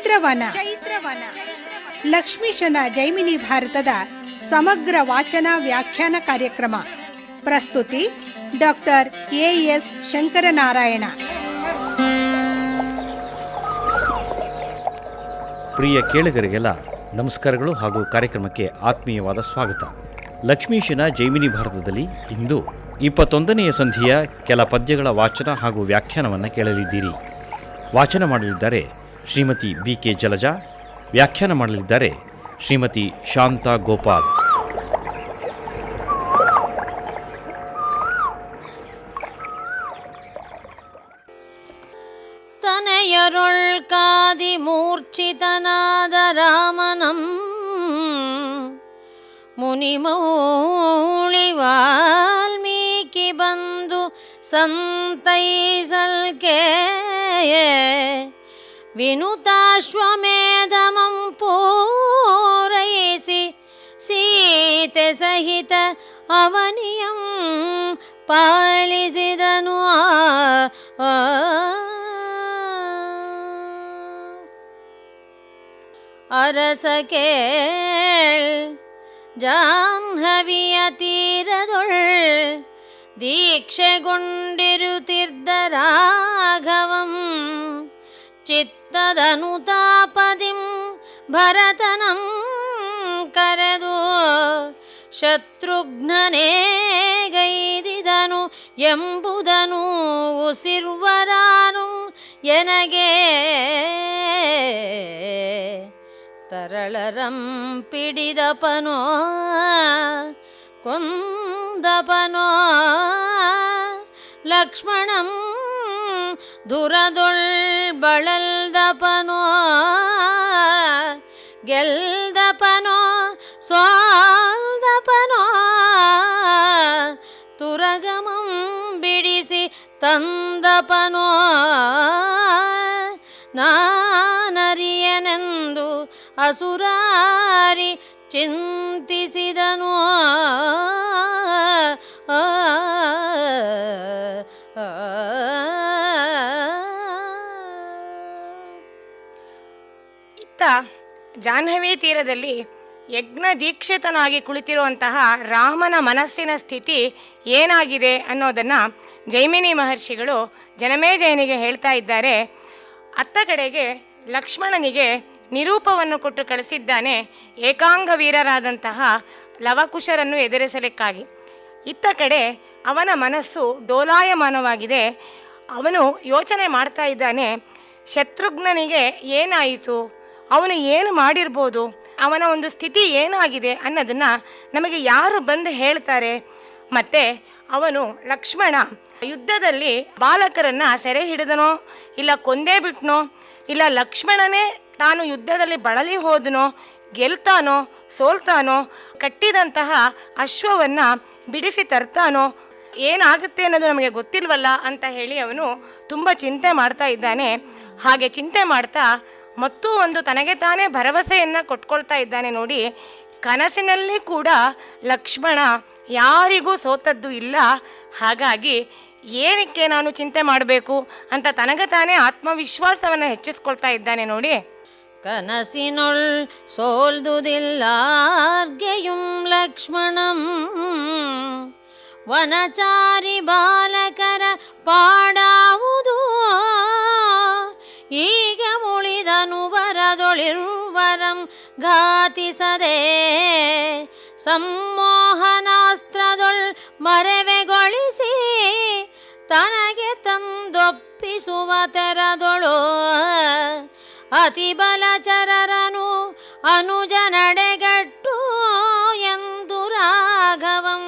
ಚೈತ್ರವನ ಲಕ್ಷ್ಮೀಶನ ಜೈಮಿನಿ ಭಾರತದ ಸಮಗ್ರ ವಾಚನ ವ್ಯಾಖ್ಯಾನ ಕಾರ್ಯಕ್ರಮ. ಪ್ರಸ್ತುತಿ ಡಾಕ್ಟರ್ ಎಎಸ್ ಶಂಕರನಾರಾಯಣ. ಪ್ರಿಯ ಕೇಳುಗರಿಗೆಲ್ಲ ನಮಸ್ಕಾರಗಳು ಹಾಗೂ ಕಾರ್ಯಕ್ರಮಕ್ಕೆ ಆತ್ಮೀಯವಾದ ಸ್ವಾಗತ. ಲಕ್ಷ್ಮೀಶನ ಜೈಮಿನಿ ಭಾರತದಲ್ಲಿ ಇಂದು 21ನೆಯ ಸಂಧಿಯ ಕೆಲ ಪದ್ಯಗಳ ವಾಚನ ಹಾಗೂ ವ್ಯಾಖ್ಯಾನವನ್ನು ಕೇಳಲಿದ್ದೀರಿ. ವಾಚನ ಮಾಡಲಿದ್ದಾರೆ ಶ್ರೀಮತಿ BK ಜಲಜಾ, ವ್ಯಾಖ್ಯಾನ ಮಾಡಲಿದ್ದಾರೆ ಶ್ರೀಮತಿ ಶಾಂತಾ ಗೋಪಾಲ್. ತನೆಯರೊಳ್ಕಾದಿ ಮೂರ್ಛಿತನಾದ ರಾಮನಂ ಮುನಿಮೌಳಿ ವಾಲ್ಮೀಕಿ ಬಂದು ಸಂತೈಸಲ್ಕೆ ವಿನುತಾಶ್ವಮೇಧಮಂ ಪೂರೈಸಿ ಸೀತೆ ಸಹಿತ ಅವನಿಯಂ ಪಾಲಿಸಿದನು. ಅರಸಕೇಳ್ ಜಾಹ್ನವಿಯ ತೀರದೊಳ್ ದೀಕ್ಷೆಗೊಂಡಿರುತ್ತಿದ್ದ ರಾಘವಂ ಚಿತ್ತದನುತಾಪದಿಂ ಭರತನಂ ಕರೆದು ಶತ್ರುಘ್ನನೇ ಗೈದಿದನು ಎಂಬುದನು ಉಸಿರ್ವರಾನು ಎನಗೆ ತರಳರಂ ಪಿಡಿದಪನೋ ಕೊಂದಪನೋ ಲಕ್ಷ್ಮಣಂ ದುರದೊಳ್ ಬಳಲ್ದಪನೋ ಗೆಲ್ದಪನೋ ಸ್ವಾಲ್ದಪನೋ ತುರಗಮಂ ಬಿಡಿಸಿ ತಂದಪನೋ ನಾನರಿಯನೆಂದು ಅಸುರಾರಿ ಚಿಂತಿಸಿದನು. ಇತ್ತ ಜಾಹ್ನವಿ ತೀರದಲ್ಲಿ ಯಜ್ಞ ದೀಕ್ಷಿತನಾಗಿ ಕುಳಿತಿರುವಂತಹ ರಾಮನ ಮನಸ್ಸಿನ ಸ್ಥಿತಿ ಏನಾಗಿದೆ ಅನ್ನೋದನ್ನು ಜೈಮಿನಿ ಮಹರ್ಷಿಗಳು ಜನಮೇಜಯನಿಗೆ ಹೇಳ್ತಾ ಇದ್ದಾರೆ. ಅತ್ತ ಕಡೆಗೆ ಲಕ್ಷ್ಮಣನಿಗೆ ನಿರೂಪವನ್ನು ಕೊಟ್ಟು ಕಳಿಸಿದ್ದಾನೆ ಏಕಾಂಗ ವೀರರಾದಂತಹ ಲವಕುಶರನ್ನು ಎದುರಿಸಲಿಕ್ಕಾಗಿ. ಇತ್ತ ಕಡೆ ಅವನ ಮನಸ್ಸು ಡೋಲಾಯಮಾನವಾಗಿದೆ. ಅವನು ಯೋಚನೆ ಮಾಡ್ತಾ ಇದ್ದಾನೆ, ಶತ್ರುಘ್ನನಿಗೆ ಏನಾಯಿತು, ಅವನು ಏನು ಮಾಡಿರ್ಬೋದು, ಅವನ ಒಂದು ಸ್ಥಿತಿ ಏನಾಗಿದೆ ಅನ್ನೋದನ್ನು ನಮಗೆ ಯಾರು ಬಂದು ಹೇಳ್ತಾರೆ. ಮತ್ತು ಅವನು ಲಕ್ಷ್ಮಣ ಯುದ್ಧದಲ್ಲಿ ಬಾಲಕರನ್ನು ಸೆರೆ ಹಿಡಿದನೋ, ಇಲ್ಲ ಕೊಂದೇ ಬಿಟ್ನೋ, ಇಲ್ಲ ಲಕ್ಷ್ಮಣನೇ ತಾನು ಯುದ್ಧದಲ್ಲಿ ಬಳಲಿ ಹೋದನೋ, ಗೆಲ್ತಾನೋ ಸೋಲ್ತಾನೋ, ಕಟ್ಟಿದಂತಹ ಅಶ್ವವನ್ನು ಬಿಡಿಸಿ ತರ್ತಾನೋ, ಏನಾಗುತ್ತೆ ಅನ್ನೋದು ನಮಗೆ ಗೊತ್ತಿಲ್ವಲ್ಲ ಅಂತ ಹೇಳಿ ಅವನು ತುಂಬ ಚಿಂತೆ ಮಾಡ್ತಾ ಇದ್ದಾನೆ. ಹಾಗೆ ಚಿಂತೆ ಮಾಡ್ತಾ ಮತ್ತೂ ಒಂದು ತನಗೆ ತಾನೇ ಭರವಸೆಯನ್ನು ಕೊಟ್ಕೊಳ್ತಾ ಇದ್ದಾನೆ. ನೋಡಿ, ಕನಸಿನಲ್ಲಿ ಕೂಡ ಲಕ್ಷ್ಮಣ ಯಾರಿಗೂ ಸೋತದ್ದು ಇಲ್ಲ, ಹಾಗಾಗಿ ಏನಕ್ಕೆ ನಾನು ಚಿಂತೆ ಮಾಡಬೇಕು ಅಂತ ತನಗೆ ತಾನೇ ಆತ್ಮವಿಶ್ವಾಸವನ್ನು ಹೆಚ್ಚಿಸ್ಕೊಳ್ತಾ ಇದ್ದಾನೆ. ನೋಡಿ, ಕನಸಿನೊಳ್ ಸೋಲ್ದುದಿಲ್ಲಾರ್ಗೆಯುಂ ಲಕ್ಷ್ಮಣಂ ವನಚಾರಿ ಬಾಲಕರ ಪಾಡಾವುದು ಈಗ ಮುಳಿದನು ವರದೊಳಿರುವರಂ ಘಾತಿಸದೆ ಸಂಮೋಹನಾಸ್ತ್ರದೊಳ್ ಮರೆವೆಗೊಳಿಸಿ ತನಗೆ ತಂದೊಪ್ಪಿಸುವ ತೆರದೊಳು ಅತಿ ಬಲಚರರನು ಅನುಜ ನಡೆಗಟ್ಟು ಎಂದು ರಾಘವಂ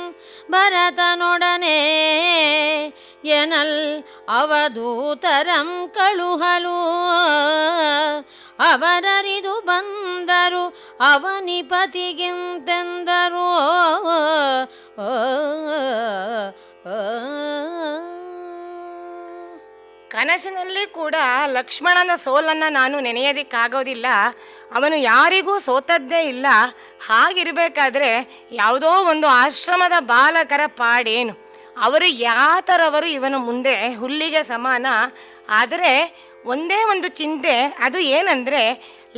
ಭರತನೊಡನೆ ಎನಲ್ ಅವಧೂತರಂ ಕಳುಹಲು ಅವರರಿದು ಬಂದರು ಅವನಿಪತಿಗಿಂತೆಂದರು. ಕನಸಿನಲ್ಲಿ ಕೂಡ ಲಕ್ಷ್ಮಣನ ಸೋಲನ್ನು ನಾನು ನೆನೆಯೋದಕ್ಕಾಗೋದಿಲ್ಲ. ಅವನು ಯಾರಿಗೂ ಸೋತದ್ದೇ ಇಲ್ಲ. ಹಾಗಿರಬೇಕಾದ್ರೆ ಯಾವುದೋ ಒಂದು ಆಶ್ರಮದ ಬಾಲಕರ ಪಾಡೇನು, ಅವರು ಯಾತರವರು ಇವನು ಮುಂದೆ ಹುಲ್ಲಿಗೆ ಸಮಾನ. ಆದರೆ ಒಂದೇ ಒಂದು ಚಿಂತೆ, ಅದು ಏನಂದರೆ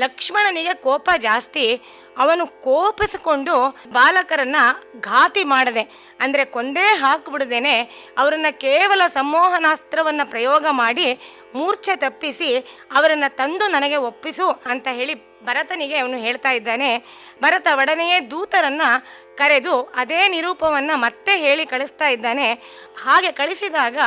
ಲಕ್ಷ್ಮಣನಿಗೆ ಕೋಪ ಜಾಸ್ತಿ. ಅವನು ಕೋಪಿಸಿಕೊಂಡು ಬಾಲಕರನ್ನ ಘಾತಿ ಮಾಡದೆ, ಅಂದರೆ ಕೊಂದೇ ಹಾಕಿಬಿಡದೇನೆ ಅವರನ್ನು ಕೇವಲ ಸಂಮೋಹನಾಸ್ತ್ರವನ್ನು ಪ್ರಯೋಗ ಮಾಡಿ ಮೂರ್ಛೆ ತಪ್ಪಿಸಿ ಅವರನ್ನು ತಂದು ನನಗೆ ಒಪ್ಪಿಸು ಅಂತ ಹೇಳಿ ಭರತನಿಗೆ ಅವನು ಹೇಳ್ತಾ ಇದ್ದಾನೆ. ಭರತ ಒಡನೆಯೇ ದೂತರನ್ನು ಕರೆದು ಅದೇ ನಿರೂಪವನ್ನು ಮತ್ತೆ ಹೇಳಿ ಕಳಿಸ್ತಾ ಇದ್ದಾನೆ. ಹಾಗೆ ಕಳಿಸಿದಾಗ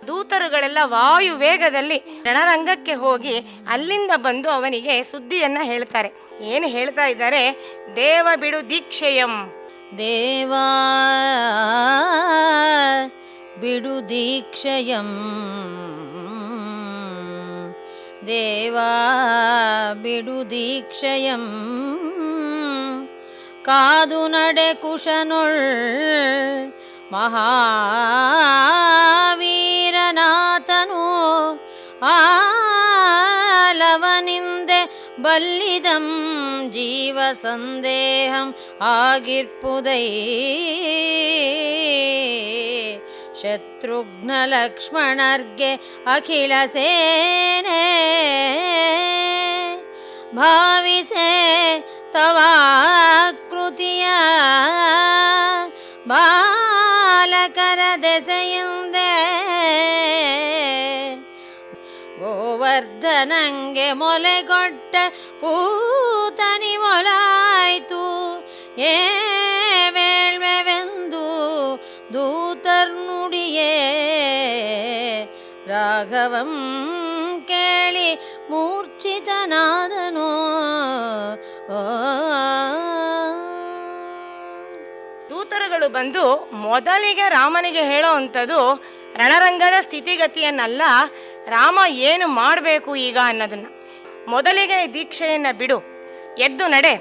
ದೂತರುಗಳೆಲ್ಲ ವಾಯು ವೇಗದಲ್ಲಿ ರಣರಂಗಕ್ಕೆ ಹೋಗಿ ಅಲ್ಲಿಂದ ಬಂದು ಅವನಿಗೆ ಸುದ್ದಿಯನ್ನು ಹೇಳ್ತಾರೆ. ಏನು ಹೇಳ್ತಾ ಇದ್ದಾರೆ? ದೇವ ಬಿಡು ದೀಕ್ಷೆಯಂ, ದೇವಾ ಬಿಡು ದೀಕ್ಷಯಂ, ದೇವಾ ಬಿಡು ದೀಕ್ಷಯಂ, ಕಾದು ನಡೆ ಕುಶನುಳ್ ಮಹಾವೀರನಾಥನು ಆಲವನಿಂದೆ ಬಲ್ಲಿದಂ ಜೀವ ಸಂದೇಹಂ ಆಗಿರ್ಪುದೈ ಶತ್ರುಘ್ನ ಲಕ್ಷ್ಮಣರ್ಗೆ ಅಖಿಲ ಸೇನೆ ಭಾವಿಸೆ ತವಾಕೃತಿಯ ಬಾಲಕರ ದೆಸೆಯಿಂದೆ ಗೋವರ್ಧನಂಗೆ ಮೊಲೆಗೊಟ್ಟ ಪೂತನಿ ಮೊಲಾಯ್ತು ಏ ವೇಳ್ಮೆವೆಂದು ದೂತರ್ನುಡಿಯೇ ರಾಘವಂ ಕೇಳಿ ಮೂರ್ಛಿತನಾದನು. ದೂತರುಗಳು ಬಂದು ಮೊದಲಿಗೆ ರಾಮನಿಗೆ ಹೇಳೋ ಅಂಥದ್ದು ರಣರಂಗದ ಸ್ಥಿತಿಗತಿಯನ್ನಲ್ಲ, ರಾಮ ಏನು ಮಾಡಬೇಕು ಈಗ ಅನ್ನೋದನ್ನು. ಮೊದಲಿಗೆ ದೀಕ್ಷೆಯನ್ನು ಬಿಡು, ಎದ್ದು ನಡೆ,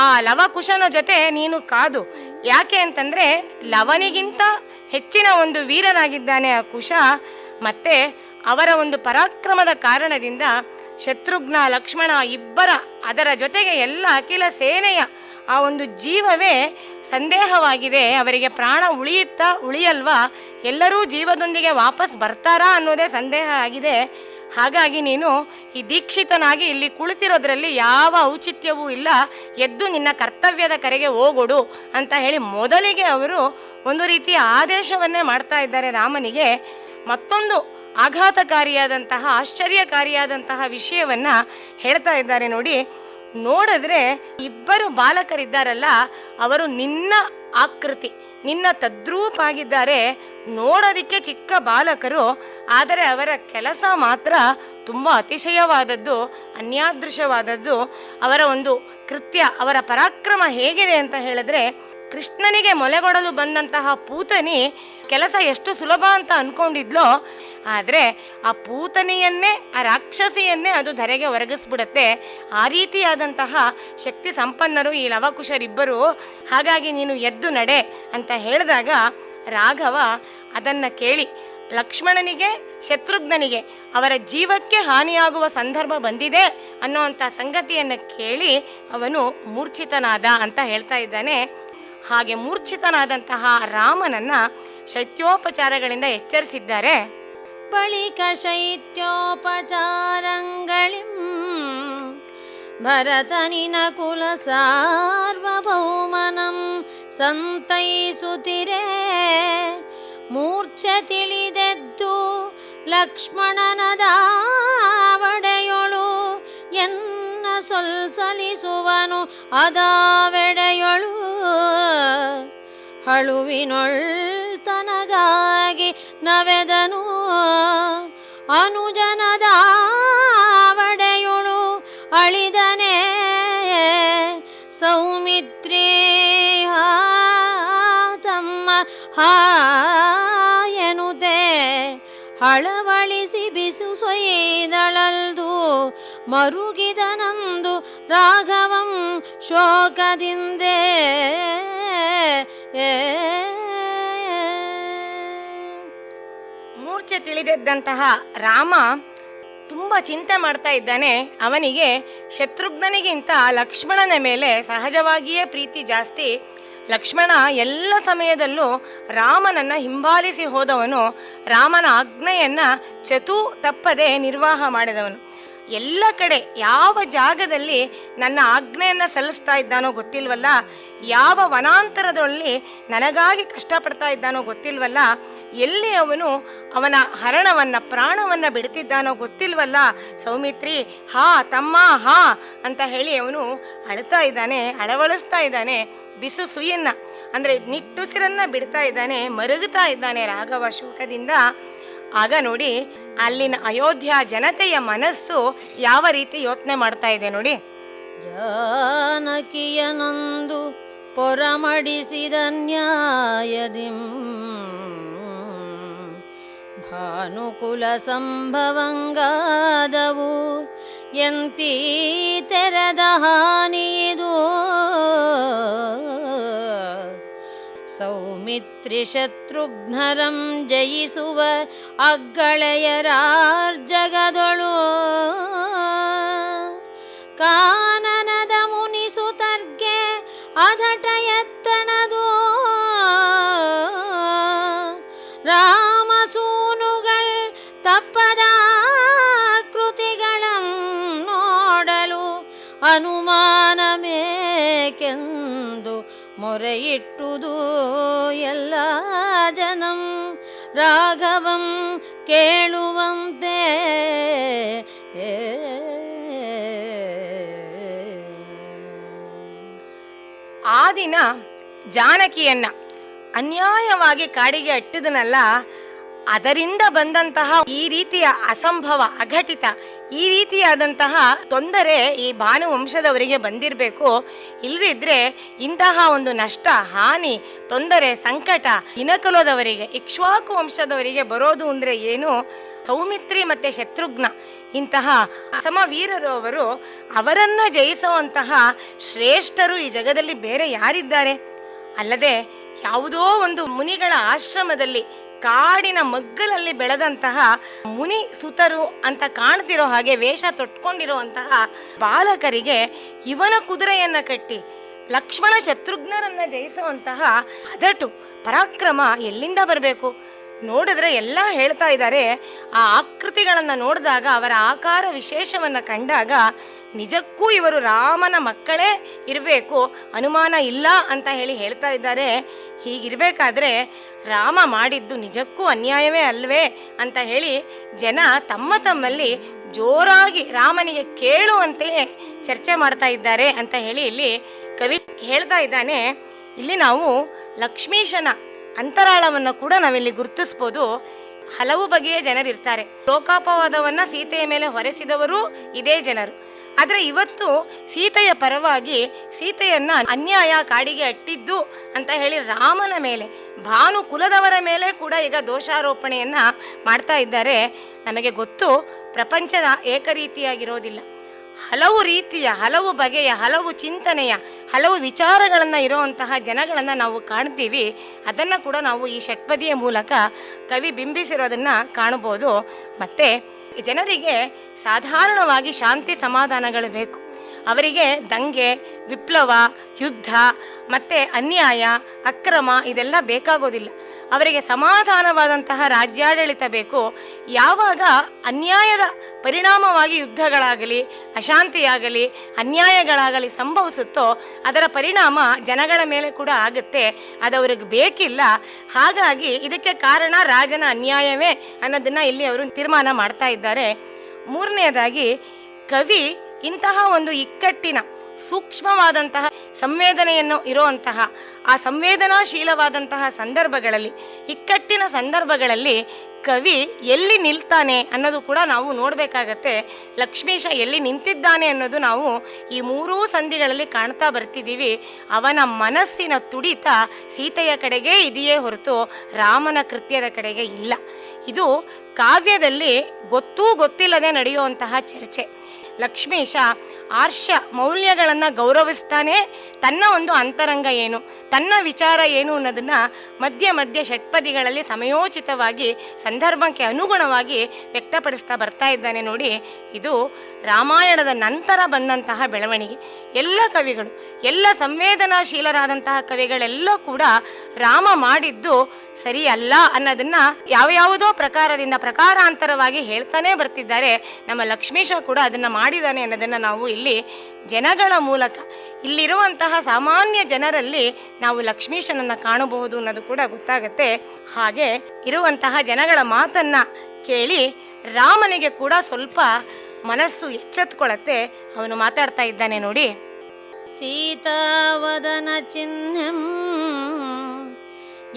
ಆ ಲವಕುಶನ ಜೊತೆ ನೀನು ಕಾದು. ಯಾಕೆ ಅಂತಂದರೆ ಲವನಿಗಿಂತ ಹೆಚ್ಚಿನ ಒಂದು ವೀರನಾಗಿದ್ದಾನೆ ಆ ಕುಶ. ಮತ್ತು ಅವರ ಒಂದು ಪರಾಕ್ರಮದ ಕಾರಣದಿಂದ ಶತ್ರುಘ್ನ ಲಕ್ಷ್ಮಣ ಇಬ್ಬರ, ಅದರ ಜೊತೆಗೆ ಎಲ್ಲ ಅಖಿಲ ಸೇನೆಯ ಆ ಒಂದು ಜೀವವೇ ಸಂದೇಹವಾಗಿದೆ. ಅವರಿಗೆ ಪ್ರಾಣ ಉಳಿಯುತ್ತಾ ಉಳಿಯಲ್ವಾ, ಎಲ್ಲರೂ ಜೀವದೊಂದಿಗೆ ವಾಪಸ್ ಬರ್ತಾರಾ ಅನ್ನೋದೇ ಸಂದೇಹ ಆಗಿದೆ. ಹಾಗಾಗಿ ನೀನು ಈ ದೀಕ್ಷಿತನಾಗಿ ಇಲ್ಲಿ ಕುಳಿತಿರೋದ್ರಲ್ಲಿ ಯಾವ ಔಚಿತ್ಯವೂ ಇಲ್ಲ, ಎದ್ದು ನಿನ್ನ ಕರ್ತವ್ಯದ ಕರೆಗೆ ಹೋಗೊಡು ಅಂತ ಹೇಳಿ ಮೊದಲಿಗೆ ಅವರು ಒಂದು ರೀತಿಯ ಆದೇಶವನ್ನೇ ಮಾಡ್ತಾ ಇದ್ದಾರೆ ರಾಮನಿಗೆ. ಮತ್ತೊಂದು ಆಘಾತಕಾರಿಯಾದಂತಹ ಆಶ್ಚರ್ಯಕಾರಿಯಾದಂತಹ ವಿಷಯವನ್ನು ಹೇಳ್ತಾ ಇದ್ದಾರೆ ನೋಡಿ. ನೋಡಿದ್ರೆ ಇಬ್ಬರು ಬಾಲಕರಿದ್ದಾರಲ್ಲ, ಅವರು ನಿನ್ನ ಆಕೃತಿ, ನಿನ್ನ ತದ್ರೂಪಾಗಿದ್ದಾರೆ. ನೋಡೋದಕ್ಕೆ ಚಿಕ್ಕ ಬಾಲಕರು, ಆದರೆ ಅವರ ಕೆಲಸ ಮಾತ್ರ ತುಂಬ ಅತಿಶಯವಾದದ್ದು, ಅನ್ಯಾದೃಶವಾದದ್ದು. ಅವರ ಒಂದು ಕೃತ್ಯ, ಅವರ ಪರಾಕ್ರಮ ಹೇಗಿದೆ ಅಂತ ಹೇಳಿದ್ರೆ, ಕೃಷ್ಣನಿಗೆ ಮೊಲೆಗೊಡಲು ಬಂದಂತಹ ಪೂತನಿ ಕೆಲಸ ಎಷ್ಟು ಸುಲಭ ಅಂತ ಅಂದ್ಕೊಂಡಿದ್ಲೋ, ಆದರೆ ಆ ಪೂತನಿಯನ್ನೇ, ಆ ರಾಕ್ಷಸಿಯನ್ನೇ ಅದು ಧರೆಗೆ ಒರಗಿಸ್ಬಿಡುತ್ತೆ. ಆ ರೀತಿಯಾದಂತಹ ಶಕ್ತಿ ಸಂಪನ್ನರು ಈ ಲವಕುಶರಿಬ್ಬರು. ಹಾಗಾಗಿ ನೀನು ಎದ್ದು ನಡೆ ಅಂತ ಹೇಳಿದಾಗ ರಾಘವ ಅದನ್ನು ಕೇಳಿ ಲಕ್ಷ್ಮಣನಿಗೆ ಶತ್ರುಘ್ನನಿಗೆ ಅವರ ಜೀವಕ್ಕೆ ಹಾನಿಯಾಗುವ ಸಂದರ್ಭ ಬಂದಿದೆ ಅನ್ನೋವಂಥ ಸಂಗತಿಯನ್ನು ಕೇಳಿ ಅವನು ಮೂರ್ಛಿತನಾದ ಅಂತ ಹೇಳ್ತಾ ಇದ್ದಾನೆ. ಹಾಗೆ ಮೂರ್ಛಿತನಾದಂತಹ ರಾಮನನ್ನು ಶೈತ್ಯೋಪಚಾರಗಳಿಂದ ಎಚ್ಚರಿಸಿದ್ದಾರೆ. ಬಳಿಕ ಶೈತ್ಯೋಪಚಾರಂಗಳಿಂ ಭರತನಿನ ಕುಲ ಸಾರ್ವಭೌಮನಂ ಸಂತೈಸುತ್ತಿರೆ ಮೂರ್ಛೆ ತಿಳಿದೆದ್ದು ಲಕ್ಷ್ಮಣನದಾವಡೆಯೊಳು ಎನ್ನ ಸೊಲ್ಸಲಿಸುವನು ಅದಾವೆಡೆಯೊಳು ಹಳುವಿನೊಳ್ ತನಗಾಗಿ ನವೆದನು ಅನುಜನದಾವಡೆಯೊಳು ಅಳಿದನೆ ಸೌಮಿತ್ರಿ ತಮ್ಮ ಹಾಯನುತೆ ಹಳವಳಿಸಿ ಬಿಸು ಸೊಯ್ದಳಲ್ದು ಮರುಗಿದನಂದು ರಾಘವಂ ಶೋಕದಿಂದೆ ಮೂರ್ಛೆ ತಿಳಿದಿದ್ದಂತಹ ರಾಮ ತುಂಬ ಚಿಂತೆ ಮಾಡ್ತಾ ಇದ್ದಾನೆ. ಅವನಿಗೆ ಶತ್ರುಘ್ನನಿಗಿಂತ ಲಕ್ಷ್ಮಣನ ಮೇಲೆ ಸಹಜವಾಗಿಯೇ ಪ್ರೀತಿ ಜಾಸ್ತಿ. ಲಕ್ಷ್ಮಣ ಎಲ್ಲ ಸಮಯದಲ್ಲೂ ರಾಮನನ್ನು ಹಿಂಬಾಲಿಸಿ ಹೋದವನು, ರಾಮನ ಆಜ್ಞೆಯನ್ನು ಚತೂ ತಪ್ಪದೆ ನಿರ್ವಾಹ ಮಾಡಿದವನು. ಎಲ್ಲ ಕಡೆ ಯಾವ ಜಾಗದಲ್ಲಿ ನನ್ನ ಆಜ್ಞೆಯನ್ನು ಸಲ್ಲಿಸ್ತಾ ಇದ್ದಾನೋ ಗೊತ್ತಿಲ್ವಲ್ಲ, ಯಾವ ವನಾಂತರದಲ್ಲಿ ನನಗಾಗಿ ಕಷ್ಟಪಡ್ತಾ ಇದ್ದಾನೋ ಗೊತ್ತಿಲ್ವಲ್ಲ, ಎಲ್ಲಿ ಅವನು ಅವನ ಹರಣವನ್ನು ಪ್ರಾಣವನ್ನು ಬಿಡ್ತಿದ್ದಾನೋ ಗೊತ್ತಿಲ್ವಲ್ಲ. ಸೌಮಿತ್ರಿ ಹಾ ತಮ್ಮ ಹಾ ಅಂತ ಹೇಳಿ ಅವನು ಅಳ್ತಾ ಇದ್ದಾನೆ, ಅಳವಳಿಸ್ತಾ ಇದ್ದಾನೆ. ಬಿಸು ಸುಯಿನ್ನ ಅಂದರೆ ನಿಟ್ಟುಸಿರನ್ನು ಬಿಡ್ತಾ ಇದ್ದಾನೆ, ಮರುಗುತ್ತಾ ಇದ್ದಾನೆ ರಾಘವ ಶೋಕದಿಂದ. ಆಗ ನೋಡಿ ಅಲ್ಲಿನ ಅಯೋಧ್ಯ ಜನತೆಯ ಮನಸ್ಸು ಯಾವ ರೀತಿ ಯೋಚನೆ ಮಾಡ್ತಾ ಇದೆ ನೋಡಿ. ಜಾನಕಿಯನೊಂದು ಪೊರಮಡಿಸಿದ ನ್ಯಾಯದಿಂ ಭಾನುಕುಲ ಸಂಭವಂಗಾದವು ಎಂತೀ ತೆರೆದ ಹಾನಿದು ಸೌಮಿತ್ರಿ ಶತ್ರುಘ್ನರಂ ಜಯಿಸುವ ಅಗ್ಗಳೆಯರಾರ್ಜಗದೊಳು ಕಾನನದ ಮುನಿಸುತರ್ಗೆ ಅಧಟ ಎತ್ತಣದು ರಾಮಸೂನುಗಳ್ ತಪ್ಪದ ಕೃತಿಗಳಂ ನೋಡಲು ಅನುಮಾನಮೇಕೆಂದು ಮೊರೆಯಿಟ್ಟುದು ಎಲ್ಲ ಜನಂ ರಾಘವಂ ಕೇಳುವಂತೆ. ಆ ದಿನ ಜಾನಕಿಯನ್ನ ಅನ್ಯಾಯವಾಗಿ ಕಾಡಿಗೆ ಅಟ್ಟಿದನಲ್ಲ, ಅದರಿಂದ ಬಂದಂತಹ ಈ ರೀತಿಯ ಅಸಂಭವ ಅಘಟಿತ ಈ ರೀತಿಯಾದಂತಹ ತೊಂದರೆ ಈ ಭಾನುವಂಶದವರಿಗೆ ಬಂದಿರಬೇಕು. ಇಲ್ಲದಿದ್ದರೆ ಇಂತಹ ಒಂದು ನಷ್ಟ ಹಾನಿ ತೊಂದರೆ ಸಂಕಟ ಇನಕುಲದವರಿಗೆ ಇಕ್ಷ್ವಾಕು ವಂಶದವರಿಗೆ ಬರೋದು ಅಂದರೆ ಏನು? ಸೌಮಿತ್ರಿ ಮತ್ತು ಶತ್ರುಘ್ನ ಇಂತಹ ಸಮವೀರರು ಅವರು, ಅವರನ್ನು ಜಯಿಸುವಂತಹ ಶ್ರೇಷ್ಠರು ಈ ಜಗದಲ್ಲಿ ಬೇರೆ ಯಾರಿದ್ದಾರೆ? ಅಲ್ಲದೆ ಯಾವುದೋ ಒಂದು ಮುನಿಗಳ ಆಶ್ರಮದಲ್ಲಿ ಕಾಡಿನ ಮಗ್ಗಲಲ್ಲಿ ಬೆಳೆದಂತಹ ಮುನಿ ಸುತರು ಅಂತ ಕಾಣ್ತಿರೋ ಹಾಗೆ ವೇಷ ತೊಟ್ಕೊಂಡಿರುವಂತಹ ಬಾಲಕರಿಗೆ ಇವನ ಕುದುರೆಯನ್ನು ಕಟ್ಟಿ ಲಕ್ಷ್ಮಣ ಶತ್ರುಘ್ನರನ್ನ ಜಯಿಸುವಂತಹ ಅದಟು ಪರಾಕ್ರಮ ಎಲ್ಲಿಂದ ಬರಬೇಕು? ನೋಡಿದ್ರೆ ಎಲ್ಲ ಹೇಳ್ತಾ ಇದ್ದಾರೆ. ಆ ಆಕೃತಿಗಳನ್ನು ನೋಡಿದಾಗ, ಅವರ ಆಕಾರ ವಿಶೇಷವನ್ನು ಕಂಡಾಗ ನಿಜಕ್ಕೂ ಇವರು ರಾಮನ ಮಕ್ಕಳೇ ಇರಬೇಕು, ಅನುಮಾನ ಇಲ್ಲ ಅಂತ ಹೇಳಿ ಹೇಳ್ತಾ ಇದ್ದಾರೆ. ಹೀಗಿರಬೇಕಾದ್ರೆ ರಾಮ ಮಾಡಿದ್ದು ನಿಜಕ್ಕೂ ಅನ್ಯಾಯವೇ ಅಲ್ವೇ ಅಂತ ಹೇಳಿ ಜನ ತಮ್ಮ ತಮ್ಮಲ್ಲಿ ಜೋರಾಗಿ ರಾಮನಿಗೆ ಕೇಳುವಂತೆಯೇ ಚರ್ಚೆ ಮಾಡ್ತಾ ಇದ್ದಾರೆ ಅಂತ ಹೇಳಿ ಇಲ್ಲಿ ಕವಿ ಹೇಳ್ತಾ ಇದ್ದಾನೆ. ಇಲ್ಲಿ ನಾವು ಲಕ್ಷ್ಮೀಶನ ಅಂತರಾಳವನ್ನು ಕೂಡ ನಾವಿಲ್ಲಿ ಗುರುತಿಸ್ಬೋದು. ಹಲವು ಬಗೆಯ ಜನರಿರ್ತಾರೆ. ಲೋಕಾಪವಾದವನ್ನು ಸೀತೆಯ ಮೇಲೆ ಹೊರೆಸಿದವರು ಇದೇ ಜನರು. ಆದರೆ ಇವತ್ತು ಸೀತೆಯ ಪರವಾಗಿ ಸೀತೆಯನ್ನ ಅನ್ಯಾಯ ಕಾಡಿಗೆ ಅಟ್ಟಿದ್ದು ಅಂತ ಹೇಳಿ ರಾಮನ ಮೇಲೆ, ಭಾನು ಕುಲದವರ ಮೇಲೆ ಕೂಡ ಈಗ ದೋಷಾರೋಪಣೆಯನ್ನ ಮಾಡ್ತಾ ಇದ್ದಾರೆ. ನಮಗೆ ಗೊತ್ತು, ಪ್ರಪಂಚದ ಏಕರೀತಿಯಾಗಿರೋದಿಲ್ಲ. ಹಲವು ರೀತಿಯ, ಹಲವು ಬಗೆಯ, ಹಲವು ಚಿಂತನೆಯ, ಹಲವು ವಿಚಾರಗಳನ್ನು ಇರುವಂತಹ ಜನಗಳನ್ನು ನಾವು ಕಾಣ್ತೀವಿ. ಅದನ್ನು ಕೂಡ ನಾವು ಈ ಷಟ್ಪದಿಯ ಮೂಲಕ ಕವಿ ಬಿಂಬಿಸಿರೋದನ್ನು ಕಾಣಬಹುದು. ಮತ್ತು ಜನರಿಗೆ ಸಾಧಾರಣವಾಗಿ ಶಾಂತಿ ಸಮಾಧಾನಗಳು ಬೇಕು. ಅವರಿಗೆ ದಂಗೆ, ವಿಪ್ಲವ, ಯುದ್ಧ ಮತ್ತು ಅನ್ಯಾಯ, ಅಕ್ರಮ ಇದೆಲ್ಲ ಬೇಕಾಗೋದಿಲ್ಲ. ಅವರಿಗೆ ಸಮಾಧಾನವಾದಂತಹ ರಾಜ್ಯಾಡಳಿತ ಬೇಕು. ಯಾವಾಗ ಅನ್ಯಾಯದ ಪರಿಣಾಮವಾಗಿ ಯುದ್ಧಗಳಾಗಲಿ, ಅಶಾಂತಿಯಾಗಲಿ, ಅನ್ಯಾಯಗಳಾಗಲಿ ಸಂಭವಿಸುತ್ತೋ ಅದರ ಪರಿಣಾಮ ಜನಗಳ ಮೇಲೆ ಕೂಡ ಆಗುತ್ತೆ. ಅದು ಅವ್ರಿಗೆ ಬೇಕಿಲ್ಲ. ಹಾಗಾಗಿ ಇದಕ್ಕೆ ಕಾರಣ ರಾಜನ ಅನ್ಯಾಯವೇ ಅನ್ನೋದನ್ನು ಇಲ್ಲಿ ಅವರು ತೀರ್ಮಾನ ಮಾಡ್ತಾ ಇದ್ದಾರೆ. ಮೂರನೆಯದಾಗಿ ಕವಿ ಇಂತಹ ಒಂದು ಇಕ್ಕಟ್ಟಿನ ಸೂಕ್ಷ್ಮವಾದಂತಹ ಸಂವೇದನೆಯನ್ನು ಇರುವಂತಹ ಆ ಸಂವೇದನಾಶೀಲವಾದಂತಹ ಸಂದರ್ಭಗಳಲ್ಲಿ, ಇಕ್ಕಟ್ಟಿನ ಸಂದರ್ಭಗಳಲ್ಲಿ ಕವಿ ಎಲ್ಲಿ ನಿಲ್ತಾನೆ ಅನ್ನೋದು ಕೂಡ ನಾವು ನೋಡಬೇಕಾಗತ್ತೆ. ಲಕ್ಷ್ಮೀಶ ಎಲ್ಲಿ ನಿಂತಿದ್ದಾನೆ ಅನ್ನೋದು ನಾವು ಈ ಮೂರೂ ಸಂಧಿಗಳಲ್ಲಿ ಕಾಣ್ತಾ ಬರ್ತಿದ್ದೀವಿ. ಅವನ ಮನಸ್ಸಿನ ತುಡಿತ ಸೀತೆಯ ಕಡೆಗೆ ಇದೆಯೇ ಹೊರತು ರಾಮನ ಕೃತ್ಯದ ಕಡೆಗೆ ಇಲ್ಲ. ಇದು ಕಾವ್ಯದಲ್ಲಿ ಗೊತ್ತೂ ಗೊತ್ತಿಲ್ಲದೆ ನಡೆಯುವಂತಹ ಚರ್ಚೆ. ಲಕ್ಷ್ಮೀಶ ಆರ್ಷ ಮೌಲ್ಯಗಳನ್ನು ಗೌರವಿಸ್ತಾನೆ. ತನ್ನ ಒಂದು ಅಂತರಂಗ ಏನು, ತನ್ನ ವಿಚಾರ ಏನು ಅನ್ನೋದನ್ನು ಮಧ್ಯ ಮಧ್ಯ ಷಟ್ಪದಿಗಳಲ್ಲಿ ಸಮಯೋಚಿತವಾಗಿ ಸಂದರ್ಭಕ್ಕೆ ಅನುಗುಣವಾಗಿ ವ್ಯಕ್ತಪಡಿಸ್ತಾ ಬರ್ತಾ ಇದ್ದಾನೆ ನೋಡಿ. ಇದು ರಾಮಾಯಣದ ನಂತರ ಬಂದಂತಹ ಬೆಳವಣಿಗೆ. ಎಲ್ಲ ಕವಿಗಳು, ಎಲ್ಲ ಸಂವೇದನಾಶೀಲರಾದಂತಹ ಕವಿಗಳೆಲ್ಲ ಕೂಡ ರಾಮ ಮಾಡಿದ್ದು ಸರಿ ಅಲ್ಲ ಅನ್ನೋದನ್ನ ಯಾವ್ಯಾವುದೋ ಪ್ರಕಾರದಿಂದ ಪ್ರಕಾರಾಂತರವಾಗಿ ಹೇಳ್ತಾನೆ ಬರ್ತಿದ್ದಾರೆ. ನಮ್ಮ ಲಕ್ಷ್ಮೀಶ ಕೂಡ ಅದನ್ನು ಮಾಡಿದ್ದಾನೆ ಅನ್ನೋದನ್ನು ನಾವು ಇಲ್ಲಿ ಜನಗಳ ಮೂಲಕ, ಇಲ್ಲಿರುವಂತಹ ಸಾಮಾನ್ಯ ಜನರಲ್ಲಿ ನಾವು ಲಕ್ಷ್ಮೀಶನನ್ನು ಕಾಣಬಹುದು ಅನ್ನೋದು ಕೂಡ ಗೊತ್ತಾಗತ್ತೆ. ಹಾಗೆ ಇರುವಂತಹ ಜನಗಳ ಮಾತನ್ನ ಕೇಳಿ ರಾಮನಿಗೆ ಕೂಡ ಸ್ವಲ್ಪ ಮನಸ್ಸು ಎಚ್ಚೆತ್ಕೊಳ್ಳತ್ತೆ. ಅವನು ಮಾತಾಡ್ತಾ ಇದ್ದಾನೆ ನೋಡಿ. ಸೀತಾವದನ ಚಿಹ್ನಂ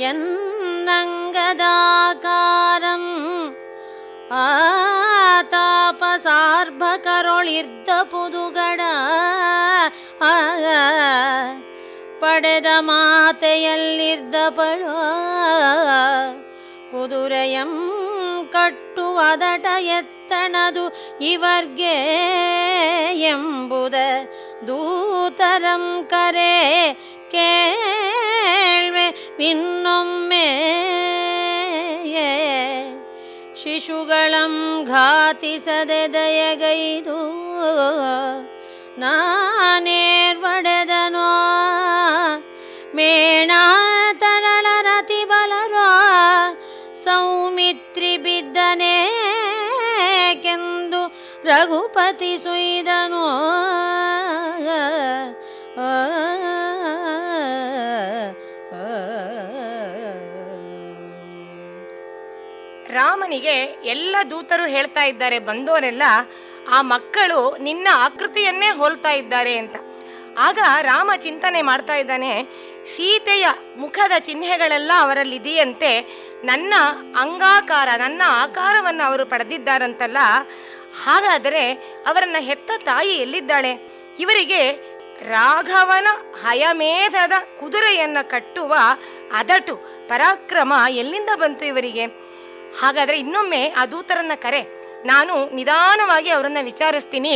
ಎನ್ನಂಗದಾಕಾರಂ ಆತಾಪಸಾರ್ಭಕರೊಳಿರ್ದ ಪುದುಗಡ ಪಡೆದ ಮಾತೆಯಲ್ಲಿರ್ದ ಪಡ ಕುದುರೆಯಂ ಕಟ್ಟುವದಟ ಎತ್ತಣದು ಇವರ್ಗೆ ಎಂಬುದ ದೂತರಂ ಕರೆ ಕೇಳ್ವೆ ಇನ್ನೊಮ್ಮೆ ಶಿಶುಗಳಂ ಘಾತಿಸದೆ ದಯಗೈದು ನಾನೇರ್ವಡೆದನೋ ಮೇಣ ತರಳ ರತಿ ಬಲರೋ ಸೌಮಿತ್ರಿ ಬಿದ್ದನೇಕೆಂದು ರಘುಪತಿ ಸುಯ್ದನು. ರಾಮನಿಗೆ ಎಲ್ಲ ದೂತರು ಹೇಳ್ತಾ ಇದ್ದಾರೆ, ಬಂದವರೆಲ್ಲ ಆ ಮಕ್ಕಳು ನಿನ್ನ ಆಕೃತಿಯನ್ನೇ ಹೋಲ್ತಾ ಇದ್ದಾರೆ ಅಂತ. ಆಗ ರಾಮ ಚಿಂತನೆ ಮಾಡ್ತಾ ಇದ್ದಾನೆ, ಸೀತೆಯ ಮುಖದ ಚಿಹ್ನೆಗಳೆಲ್ಲ ಅವರಲ್ಲಿದೆಯಂತೆ, ನನ್ನ ಅಂಗಾಕಾರ, ನನ್ನ ಆಕಾರವನ್ನು ಅವರು ಪಡೆದಿದ್ದಾರಂತಲ್ಲ. ಹಾಗಾದರೆ ಅವರನ್ನು ಹೆತ್ತ ತಾಯಿ ಎಲ್ಲಿದ್ದಾಳೆ? ಇವರಿಗೆ ರಾಘವನ ಹಯಮೇಧದ ಕುದುರೆಯನ್ನು ಕಟ್ಟುವ ಅದಟು ಪರಾಕ್ರಮ ಎಲ್ಲಿಂದ ಬಂತು ಇವರಿಗೆ? ಹಾಗಾದರೆ ಇನ್ನೊಮ್ಮೆ ಆ ದೂತರನ್ನ ಕರೆ, ನಾನು ನಿಧಾನವಾಗಿ ಅವರನ್ನು ವಿಚಾರಿಸ್ತೀನಿ.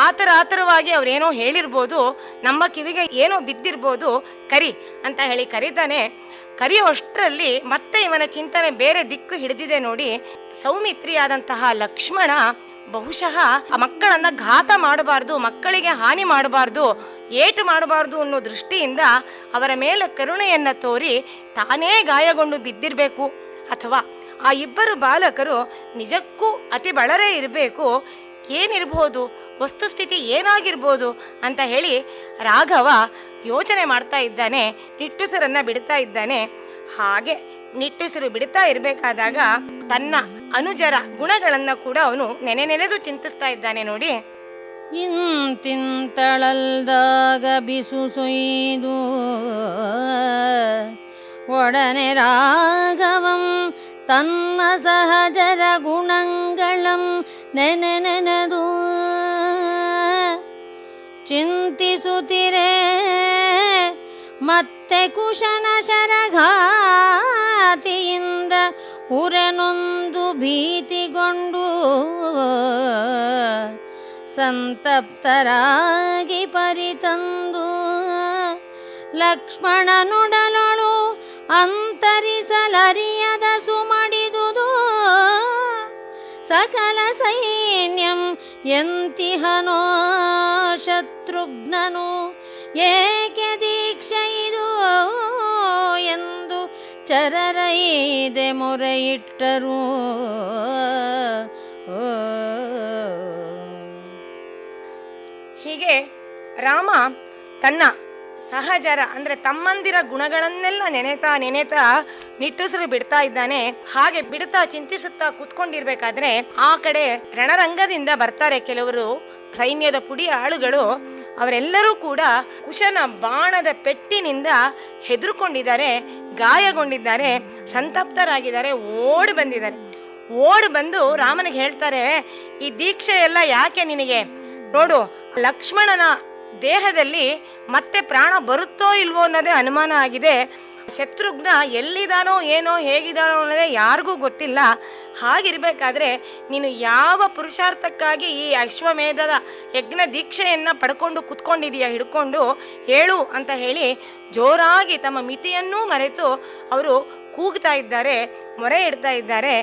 ಆತರವಾಗಿ ಅವರೇನೋ ಹೇಳಿರ್ಬೋದು, ನಮ್ಮ ಕಿವಿಗೆ ಏನೋ ಬಿದ್ದಿರ್ಬೋದು, ಕರಿ ಅಂತ ಹೇಳಿ ಕರೀತಾನೆ. ಕರೆಯುವಷ್ಟರಲ್ಲಿ ಮತ್ತೆ ಇವನ ಚಿಂತನೆ ಬೇರೆ ದಿಕ್ಕು ಹಿಡಿದಿದೆ ನೋಡಿ. ಸೌಮಿತ್ರಿಯಾದಂತಹ ಲಕ್ಷ್ಮಣ ಬಹುಶಃ ಆ ಮಕ್ಕಳನ್ನ ಘಾತ ಮಾಡಬಾರ್ದು, ಮಕ್ಕಳಿಗೆ ಹಾನಿ ಮಾಡಬಾರ್ದು, ಏಟು ಮಾಡಬಾರ್ದು ಅನ್ನೋ ದೃಷ್ಟಿಯಿಂದ ಅವರ ಮೇಲೆ ಕರುಣೆಯನ್ನು ತೋರಿ ತಾನೇ ಗಾಯಗೊಂಡು ಬಿದ್ದಿರಬೇಕು. ಅಥವಾ ಆ ಇಬ್ಬರು ಬಾಲಕರು ನಿಜಕ್ಕೂ ಅತಿ ಬಳರೇ ಇರಬೇಕು. ಏನಿರ್ಬೋದು, ವಸ್ತುಸ್ಥಿತಿ ಏನಾಗಿರ್ಬೋದು ಅಂತ ಹೇಳಿ ರಾಘವ ಯೋಚನೆ ಮಾಡ್ತಾ ಇದ್ದಾನೆ. ನಿಟ್ಟುಸಿರನ್ನ ಬಿಡ್ತಾ ಇದ್ದಾನೆ. ಹಾಗೆ ನಿಟ್ಟುಸಿರು ಬಿಡ್ತಾ ಇರಬೇಕಾದಾಗ ತನ್ನ ಅನುಜರ ಗುಣಗಳನ್ನ ಕೂಡ ಅವನು ನೆನೆದು ಚಿಂತಿಸ್ತಾ ಇದ್ದಾನೆ ನೋಡಿ. ಇಂತಿಂತಳಲ್ದಾಗ ಬಿಸು ಸೊಯ್ದು ಒಡನೆ ರಾಘವಂ ತನ್ನ ಸಹಜರ ಗುಣಗಳಂ ನೆನೆದು ಚಿಂತಿಸುತ್ತಿರೆ. ಮತ್ತೆ ಕುಶನ ಶರಘಾತಿಯಿಂದ ಉರೆನೊಂದು ಭೀತಿಗೊಂಡು ಸಂತಪ್ತರಾಗಿ ಪರಿತಂದು ಲಕ್ಷ್ಮಣನುಡಲೊಳು ಅಂತರಿಸಲರಿಯದ ಸುಮಡಿದುದು ಸಕಲ ಸೈನ್ಯಂ ಎಂತಿಹನೋ ಶತ್ರುಘ್ನನು ಏಕೆ ದೀಕ್ಷೆ ಇದು ಎಂದು ಚರರೈದೆ ಮೊರೆಯಿಟ್ಟರು. ಹೀಗೆ ರಾಮ ತನ್ನ ಸಹಜರ ಅಂದ್ರೆ ತಮ್ಮಂದಿರ ಗುಣಗಳನ್ನೆಲ್ಲ ನೆನೆತಾ ನಿಟ್ಟುಸಿರು ಬಿಡ್ತಾ ಇದ್ದಾನೆ. ಹಾಗೆ ಬಿಡ್ತಾ ಚಿಂತಿಸುತ್ತಾ ಕೂತ್ಕೊಂಡಿರ್ಬೇಕಾದ್ರೆ ಆ ಕಡೆ ರಣರಂಗದಿಂದ ಬರ್ತಾರೆ ಕೆಲವರು ಸೈನ್ಯದ ಪುಡಿ ಆಳುಗಳು. ಅವರೆಲ್ಲರೂ ಕೂಡ ಕುಶನ ಬಾಣದ ಪೆಟ್ಟಿನಿಂದ ಹೆದರ್ಕೊಂಡಿದ್ದಾರೆ, ಗಾಯಗೊಂಡಿದ್ದಾರೆ, ಸಂತಪ್ತರಾಗಿದ್ದಾರೆ, ಓಡಿ ಬಂದು ರಾಮನಿಗೆ ಹೇಳ್ತಾರೆ, ಈ ದೀಕ್ಷೆ ಎಲ್ಲ ಯಾಕೆ ನಿನಗೆ? ನೋಡು, ಲಕ್ಷ್ಮಣನ ದೇಹದಲ್ಲಿ ಮತ್ತೆ ಪ್ರಾಣ ಬರುತ್ತೋ ಇಲ್ವೋ ಅನ್ನೋದೇ ಅನುಮಾನ ಆಗಿದೆ. ಶತ್ರುಘ್ನ ಎಲ್ಲಿದಾನೋ ಏನೋ ಹೇಗಿದಾನೋ ಅನ್ನೋದೇ ಯಾರಿಗೂ ಗೊತ್ತಿಲ್ಲ. ಹಾಗಿರ್ಬೇಕಾದ್ರೆ ನೀನು ಯಾವ ಪುರುಷಾರ್ಥಕ್ಕಾಗಿ ಈ ಅಶ್ವಮೇಧದ ಯಜ್ಞ ದೀಕ್ಷೆಯನ್ನು ಪಡ್ಕೊಂಡು ಕುತ್ಕೊಂಡಿದೀಯ ಹಿಡ್ಕೊಂಡು ಹೇಳು ಅಂತ ಹೇಳಿ ಜೋರಾಗಿ ತಮ್ಮ ಮಿತಿಯನ್ನೂ ಮರೆತು ಅವರು ಕೂಗ್ತಾ ಇದ್ದಾರೆ, ಮೊರೆ ಇಡ್ತಾ ಇದ್ದಾರೆ.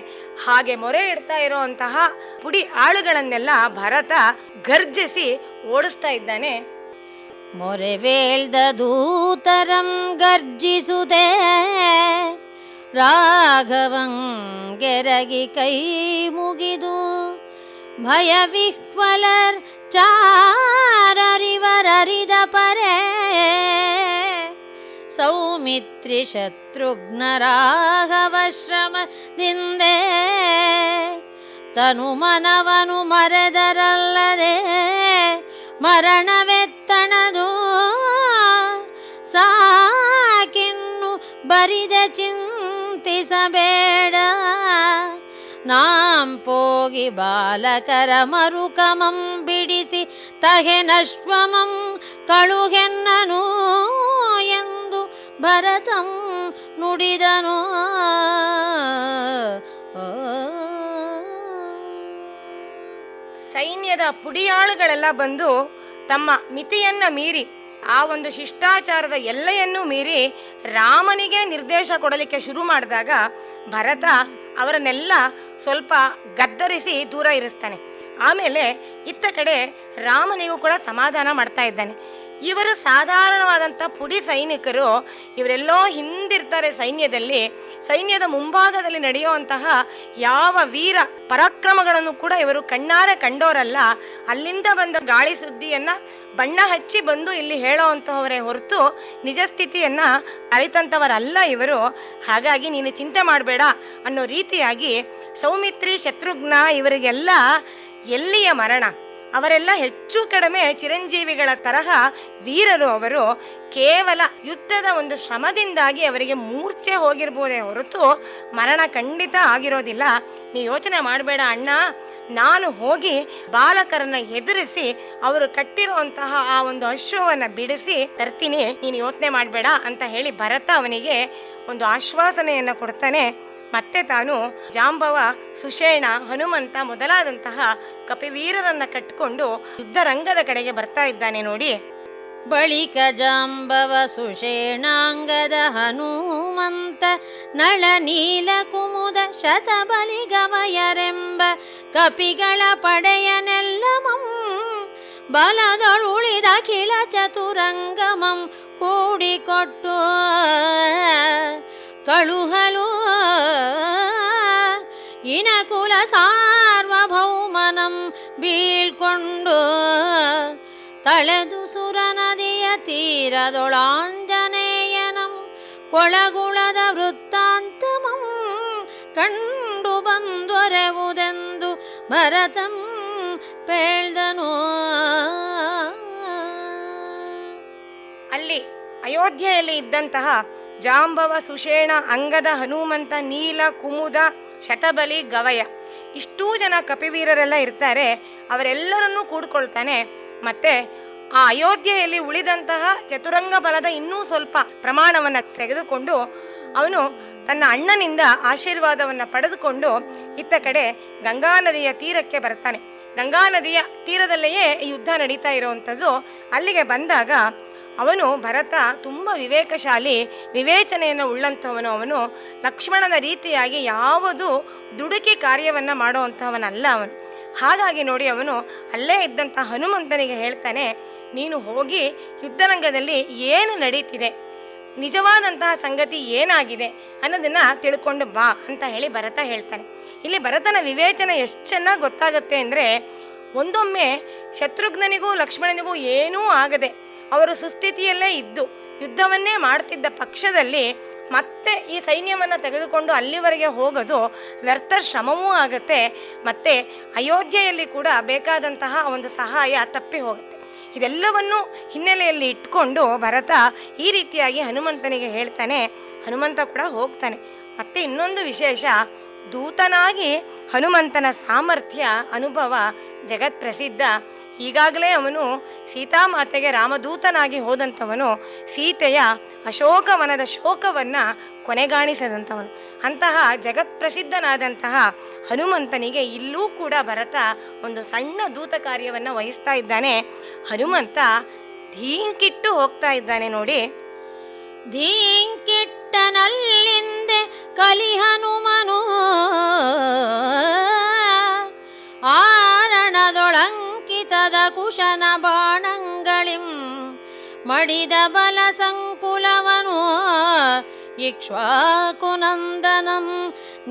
ಹಾಗೆ ಮೊರೆ ಇಡ್ತಾ ಇರೋಂತಹ ಪುಡಿ ಆಳುಗಳನ್ನೆಲ್ಲ ಭರತ ಗರ್ಜಿಸಿ ಓಡಿಸ್ತಾ ಇದ್ದಾನೆ. ಮೊರೆವೇಳ್ದ ದೂತರಂ ಗರ್ಜಿಸುದೇ ರಾಘವಂಗೆರಗಿ ಕೈ ಮುಗಿದು ಭಯವಿಹ್ವಲರ್ ಚಾರರಿವರರಿದ ಪರೆ ಸೌಮಿತ್ರಿ ಶತ್ರುಘ್ನ ರಾಘವಶ್ರಮದಿಂದೇ ತನು ಮನವನು ಮರೆದರಲ್ಲದೆ ಮರಣವೆತ್ತಣದು ಸಾಕಿನ್ನು ಬರಿದ ಚಿಂತಿಸಬೇಡ ನಾಂ ಪೋಗಿ ಬಾಲಕರ ಮರುಕಮಂ ಬಿಡಿಸಿ ತಹೆನಶ್ವಮಂ ಕಳುಗೆನ್ನನು ಎಂದು ಭರತಂ ನುಡಿದನು. ಸೈನ್ಯದ ಪುಡಿಯಾಳುಗಳೆಲ್ಲ ಬಂದು ತಮ್ಮ ಮಿತಿಯನ್ನ ಮೀರಿ ಆ ಒಂದು ಶಿಷ್ಟಾಚಾರದ ಎಲ್ಲೆಯನ್ನು ಮೀರಿ ರಾಮನಿಗೆ ನಿರ್ದೇಶ ಕೊಡಲಿಕ್ಕೆ ಶುರು ಮಾಡಿದಾಗ ಭರತ ಅವರನ್ನೆಲ್ಲ ಸ್ವಲ್ಪ ಗದ್ದರಿಸಿ ದೂರ ಇರಿಸ್ತಾನೆ. ಆಮೇಲೆ ಇತ್ತ ಕಡೆ ರಾಮನಿಗೂ ಕೂಡ ಸಮಾಧಾನ ಮಾಡ್ತಾ ಇದ್ದಾನೆ. ಇವರು ಸಾಧಾರಣವಾದಂಥ ಪುಡಿ ಸೈನಿಕರು, ಇವರೆಲ್ಲೋ ಹಿಂದಿರ್ತಾರೆ ಸೈನ್ಯದಲ್ಲಿ. ಸೈನ್ಯದ ಮುಂಭಾಗದಲ್ಲಿ ನಡೆಯುವಂತಹ ಯಾವ ವೀರ ಪರಾಕ್ರಮಗಳನ್ನು ಕೂಡ ಇವರು ಕಣ್ಣಾರೆ ಕಂಡೋರಲ್ಲ. ಅಲ್ಲಿಂದ ಬಂದ ಗಾಳಿ ಸುದ್ದಿಯನ್ನು ಬಣ್ಣ ಹಚ್ಚಿ ಬಂದು ಇಲ್ಲಿ ಹೇಳೋ ಅಂಥವರೇ ಹೊರತು ನಿಜ ಸ್ಥಿತಿಯನ್ನು ಅರಿತಂಥವರಲ್ಲ ಇವರು. ಹಾಗಾಗಿ ನೀನು ಚಿಂತೆ ಮಾಡಬೇಡ ಅನ್ನೋ ರೀತಿಯಾಗಿ ಸೌಮಿತ್ರಿ ಶತ್ರುಘ್ನ ಇವರಿಗೆಲ್ಲ ಎಲ್ಲಿಯ ಮರಣ, ಅವರೆಲ್ಲ ಹೆಚ್ಚು ಕಡಿಮೆ ಚಿರಂಜೀವಿಗಳ ತರಹ ವೀರರು. ಅವರು ಕೇವಲ ಯುದ್ಧದ ಒಂದು ಶ್ರಮದಿಂದಾಗಿ ಅವರಿಗೆ ಮೂರ್ಛೆ ಹೋಗಿರ್ಬೋದೇ ಹೊರತು ಮರಣ ಖಂಡಿತ ಆಗಿರೋದಿಲ್ಲ. ನೀ ಯೋಚನೆ ಮಾಡಬೇಡ ಅಣ್ಣ, ನಾನು ಹೋಗಿ ಬಾಲಕರನ್ನ ಎದುರಿಸಿ ಅವರು ಕಟ್ಟಿರುವಂತಹ ಆ ಒಂದು ಅಶ್ವವನ್ನು ಬಿಡಿಸಿ ತರ್ತೀನಿ, ನೀನು ಯೋಚನೆ ಮಾಡಬೇಡ ಅಂತ ಹೇಳಿ ಭರತ ಅವನಿಗೆ ಒಂದು ಆಶ್ವಾಸನೆಯನ್ನು ಕೊಡ್ತಾನೆ. ಮತ್ತೆ ತಾನು ಜಾಂಬವ, ಸುಷೇಣ, ಹನುಮಂತ ಮೊದಲಾದಂತಹ ಕಪಿವೀರರನ್ನ ಕಟ್ಟಿಕೊಂಡು ಯುದ್ಧರಂಗದ ಕಡೆಗೆ ಬರ್ತಾ ಇದ್ದಾನೆ ನೋಡಿ. ಬಳಿಕ ಜಾಂಬವ ಸುಷೇಣಾಂಗದ ಹನುಮಂತ ನಳ ನೀಲ ಕುಮುದ ಶತಬಲಿಗವಯರೆಂಬ ಕಪಿಗಳ ಪಡೆಯನೆಲ್ಲಮಂ ಬಲದೊಳುಳಿದ ಕಿಳ ಚತುರಂಗಮಂ ಕೂಡಿಕೊಟ್ಟು ಕಳುಹಲು ಇನಕುಲ ಸಾರ್ವಭೌಮನಂ ಬೀಳ್ಕೊಂಡು ತಳೆದು ಸುರನದಿಯ ತೀರದೊಳಾಂಜನೇಯನಂ ಕೊಳಗುಳದ ವೃತ್ತಾಂತಮಂ ಕಂಡು ಬಂದೊರೆವುದೆಂದು ಭರತಂ ಪೇಳ್ದನು. ಅಲ್ಲಿ ಅಯೋಧ್ಯೆಯಲ್ಲಿ ಇದ್ದಂತಹ ಜಾಂಬವ, ಸುಷೇಣ, ಅಂಗದ, ಹನುಮಂತ, ನೀಲ, ಕುಮುದ, ಶತಬಲಿ, ಗವಯ ಇಷ್ಟೂ ಜನ ಕಪಿವೀರರೆಲ್ಲ ಇರ್ತಾರೆ. ಅವರೆಲ್ಲರನ್ನೂ ಕೂಡ್ಕೊಳ್ತಾನೆ. ಮತ್ತೆ ಆ ಅಯೋಧ್ಯೆಯಲ್ಲಿ ಉಳಿದಂತಹ ಚತುರಂಗ ಬಲದ ಇನ್ನೂ ಸ್ವಲ್ಪ ಪ್ರಮಾಣವನ್ನು ತೆಗೆದುಕೊಂಡು ಅವನು ತನ್ನ ಅಣ್ಣನಿಂದ ಆಶೀರ್ವಾದವನ್ನು ಪಡೆದುಕೊಂಡು ಇತ್ತ ಕಡೆ ಗಂಗಾ ನದಿಯ ತೀರಕ್ಕೆ ಬರ್ತಾನೆ. ಗಂಗಾ ನದಿಯ ತೀರದಲ್ಲಿಯೇ ಯುದ್ಧ ನಡೀತಾ ಇರುವಂಥದ್ದು. ಅಲ್ಲಿಗೆ ಬಂದಾಗ ಅವನು ಭರತ ತುಂಬ ವಿವೇಕಶಾಲಿ, ವಿವೇಚನೆಯನ್ನು ಉಳ್ಳಂಥವನು. ಅವನು ಲಕ್ಷ್ಮಣನ ರೀತಿಯಾಗಿ ಯಾವುದು ದುಡುಕಿ ಕಾರ್ಯವನ್ನು ಮಾಡುವಂಥವನಲ್ಲ ಅವನು. ಹಾಗಾಗಿ ನೋಡಿ ಅವನು ಅಲ್ಲೇ ಇದ್ದಂಥ ಹನುಮಂತನಿಗೆ ಹೇಳ್ತಾನೆ, ನೀನು ಹೋಗಿ ಯುದ್ಧರಂಗದಲ್ಲಿ ಏನು ನಡೀತಿದೆ, ನಿಜವಾದಂತಹ ಸಂಗತಿ ಏನಾಗಿದೆ ಅನ್ನೋದನ್ನು ತಿಳ್ಕೊಂಡು ಬಾ ಅಂತ ಹೇಳಿ ಭರತ ಹೇಳ್ತಾನೆ. ಇಲ್ಲಿ ಭರತನ ವಿವೇಚನೆ ಎಷ್ಟು ಚೆನ್ನಾಗಿ ಗೊತ್ತಾಗುತ್ತೆ ಅಂದರೆ, ಒಂದೊಮ್ಮೆ ಶತ್ರುಘ್ನನಿಗೂ ಲಕ್ಷ್ಮಣನಿಗೂ ಏನೂ ಆಗದೆ ಅವರು ಸುಸ್ಥಿತಿಯಲ್ಲೇ ಇದ್ದು ಯುದ್ಧವನ್ನೇ ಮಾಡ್ತಿದ್ದ ಪಕ್ಷದಲ್ಲಿ ಮತ್ತೆ ಈ ಸೈನ್ಯವನ್ನು ತೆಗೆದುಕೊಂಡು ಅಲ್ಲಿವರೆಗೆ ಹೋಗೋದು ವ್ಯರ್ಥ ಶ್ರಮವೂ ಆಗುತ್ತೆ. ಮತ್ತು ಅಯೋಧ್ಯೆಯಲ್ಲಿ ಕೂಡ ಬೇಕಾದಂತಹ ಒಂದು ಸಹಾಯ ತಪ್ಪಿ ಹೋಗುತ್ತೆ. ಇದೆಲ್ಲವನ್ನು ಹಿನ್ನೆಲೆಯಲ್ಲಿ ಇಟ್ಕೊಂಡು ಭರತ ಈ ರೀತಿಯಾಗಿ ಹನುಮಂತನಿಗೆ ಹೇಳ್ತಾನೆ. ಹನುಮಂತ ಕೂಡ ಹೋಗ್ತಾನೆ. ಮತ್ತು ಇನ್ನೊಂದು ವಿಶೇಷ, ದೂತನಾಗಿ ಹನುಮಂತನ ಸಾಮರ್ಥ್ಯ, ಅನುಭವ ಜಗತ್ ಪ್ರಸಿದ್ಧ. ಈಗಾಗಲೇ ಅವನು ಸೀತಾಮಾತೆಗೆ ರಾಮದೂತನಾಗಿ ಹೋದಂಥವನು, ಸೀತೆಯ ಅಶೋಕವನದ ಶೋಕವನ್ನು ಕೊನೆಗಾಣಿಸಿದಂಥವನು. ಅಂತಹ ಜಗತ್ಪ್ರಸಿದ್ಧನಾದಂತಹ ಹನುಮಂತನಿಗೆ ಇಲ್ಲೂ ಕೂಡ ಭರತ ಒಂದು ಸಣ್ಣ ದೂತ ಕಾರ್ಯವನ್ನು ವಹಿಸ್ತಾ ಇದ್ದಾನೆ. ಹನುಮಂತ ಧೀಂಕಿಟ್ಟು ಹೋಗ್ತಾ ಇದ್ದಾನೆ ನೋಡಿ. ಧೀಂಕಿಟ್ಟನಲ್ಲಿಂದೆ ಕಲಿ ಹನುಮನು ಆರಣದೊಳಂಕಿತದ ಕುಶನ ಬಾಣಂಗಳಿಂ ಮಡಿದ ಬಲ ಸಂಕುಲವನು ಇಕ್ಷ್ವಾಕುನಂದನಂ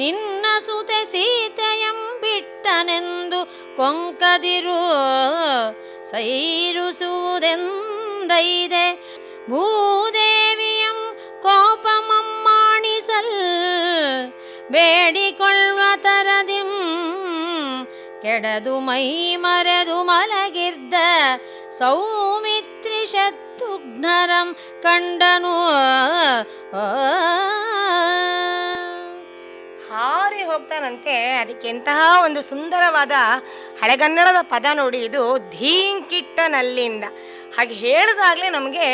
ನಿನ್ನ ಸುತೆ ಸೀತೆಯಂ ಬಿಟ್ಟನೆಂದು ಕೊಂಕದಿರು ಸೈರುಸುವುದೆಂದೈದೆ ಭೂದೇವಿಯಂ ಕೋಪಮಮ್ಮಾಣಿಸಲ್ ಬೇಡಿಕೊಳ್ಳುವ ತರದಿಂ ಕೆಡದು ಮೈ ಮರೆದು ಮಲಗಿರ್ದ ಸೌಮಿತ್ರಿ ಶತ್ರುಘ್ನರಂ ಕಂಡನು. ಹಾರಿ ಹೋಗ್ತಾನಂತೆ. ಅದಕ್ಕೆ ಎಂತಹ ಒಂದು ಸುಂದರವಾದ ಹಳೆಗನ್ನಡದ ಪದ ನೋಡಿ ಇದು, ಧೀಂಕಿಟ್ಟನಲ್ಲಿಂದ. ಹಾಗೆ ಹೇಳಿದಾಗಲೇ ನಮಗೆ